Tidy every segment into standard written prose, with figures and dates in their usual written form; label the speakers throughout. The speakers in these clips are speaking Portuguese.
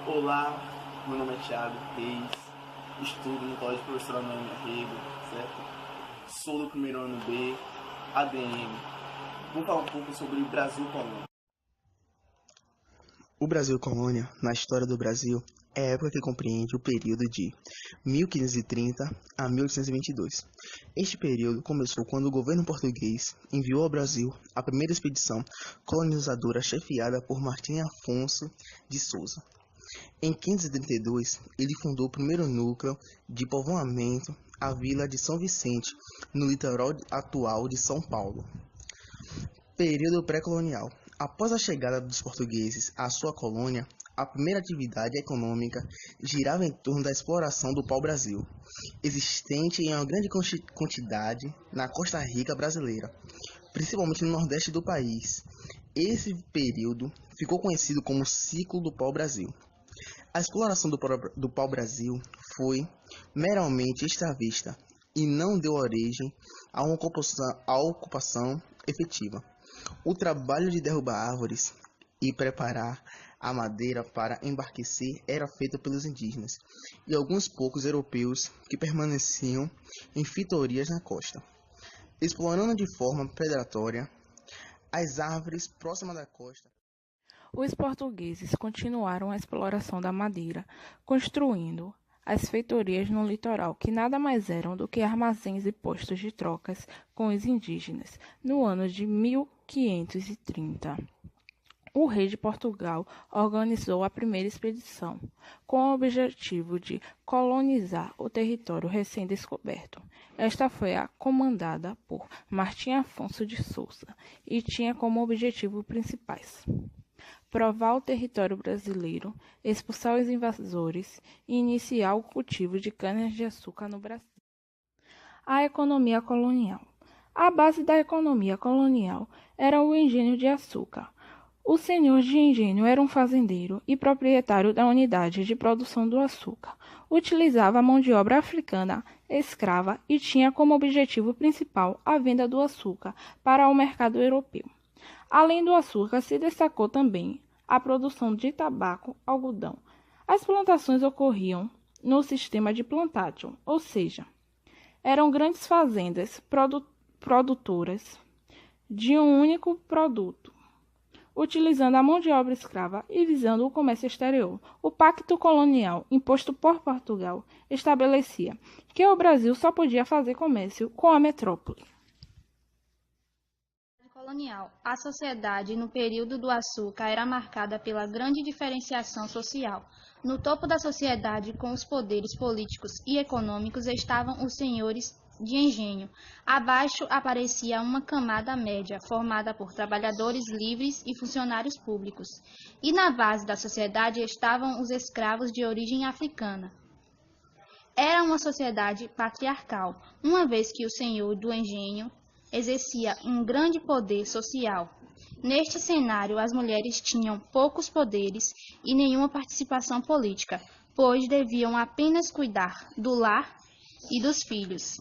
Speaker 1: Olá, meu nome é Thiago Reis, estudo no Colégio Professor Noemi Arrego, certo? Sou do primeiro ano B, ADM. Vou falar um pouco sobre o Brasil Colônia.
Speaker 2: O Brasil Colônia, na história do Brasil, é a época que compreende o período de 1530 a 1822. Este período começou quando o governo português enviou ao Brasil a primeira expedição colonizadora chefiada por Martim Afonso de Souza. Em 1532, ele fundou o primeiro núcleo de povoamento, a vila de São Vicente, no litoral atual de São Paulo. Período pré-colonial. Após a chegada dos portugueses à sua colônia, a primeira atividade econômica girava em torno da exploração do pau-brasil, existente em uma grande quantidade na Costa Rica brasileira, principalmente no nordeste do país. Esse período ficou conhecido como ciclo do pau-brasil. A exploração do pau-brasil foi meramente escravista e não deu origem a uma ocupação efetiva. O trabalho de derrubar árvores e preparar a madeira para embarquecer era feito pelos indígenas e alguns poucos europeus que permaneciam em fitorias na costa, explorando de forma predatória as árvores próximas da costa.
Speaker 3: Os portugueses continuaram a exploração da madeira, construindo as feitorias no litoral, que nada mais eram do que armazéns e postos de trocas com os indígenas. No ano de 1530, o rei de Portugal organizou a primeira expedição, com o objetivo de colonizar o território recém-descoberto. Esta foi a comandada por Martim Afonso de Souza e tinha como objetivo principais: provar o território brasileiro, expulsar os invasores e iniciar o cultivo de cana-de-açúcar no Brasil. A economia colonial. A base da economia colonial era o engenho de açúcar. O senhor de engenho era um fazendeiro e proprietário da unidade de produção do açúcar. Utilizava a mão de obra africana escrava e tinha como objetivo principal a venda do açúcar para o mercado europeu. Além do açúcar, se destacou também a produção de tabaco, algodão. As plantações ocorriam no sistema de plantation, ou seja, eram grandes fazendas produtoras de um único produto, utilizando a mão de obra escrava e visando o comércio exterior. O Pacto Colonial, imposto por Portugal, estabelecia que o Brasil só podia fazer comércio com a metrópole.
Speaker 4: Colonial. A sociedade no período do açúcar era marcada pela grande diferenciação social. No topo da sociedade, com os poderes políticos e econômicos, estavam os senhores de engenho. Abaixo aparecia uma camada média, formada por trabalhadores livres e funcionários públicos. E na base da sociedade estavam os escravos de origem africana. Era uma sociedade patriarcal, uma vez que o senhor do engenho exercia um grande poder social. Neste cenário, as mulheres tinham poucos poderes e nenhuma participação política, pois deviam apenas cuidar do lar e dos filhos.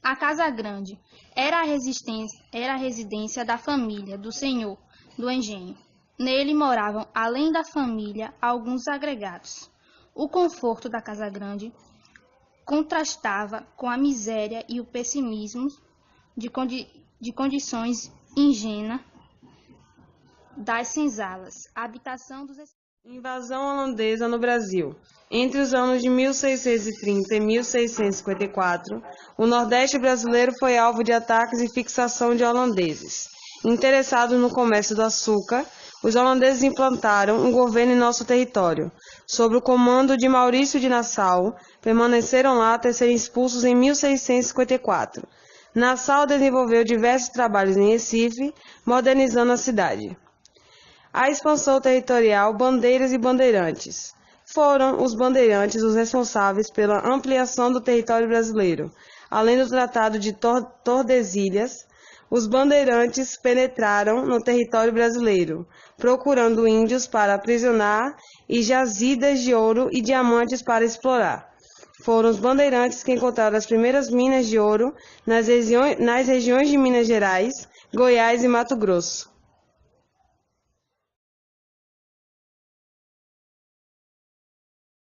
Speaker 4: A Casa Grande era a residência da família do senhor do engenho. Nele moravam, além da família, alguns agregados. O conforto da Casa Grande contrastava com a miséria e o pessimismo de condições ingênuas das senzalas. A habitação dos...
Speaker 5: Invasão holandesa no Brasil. Entre os anos de 1630 e 1654, o Nordeste brasileiro foi alvo de ataques e fixação de holandeses. Interessados no comércio do açúcar, os holandeses implantaram um governo em nosso território. Sob o comando de Maurício de Nassau, permaneceram lá até serem expulsos em 1654. Nassau desenvolveu diversos trabalhos em Recife, modernizando a cidade. A expansão territorial, bandeiras e bandeirantes. Foram os bandeirantes os responsáveis pela ampliação do território brasileiro. Além do Tratado de Tordesilhas, os bandeirantes penetraram no território brasileiro, procurando índios para aprisionar e jazidas de ouro e diamantes para explorar. Foram os bandeirantes que encontraram as primeiras minas de ouro nas regiões de Minas Gerais, Goiás e Mato Grosso.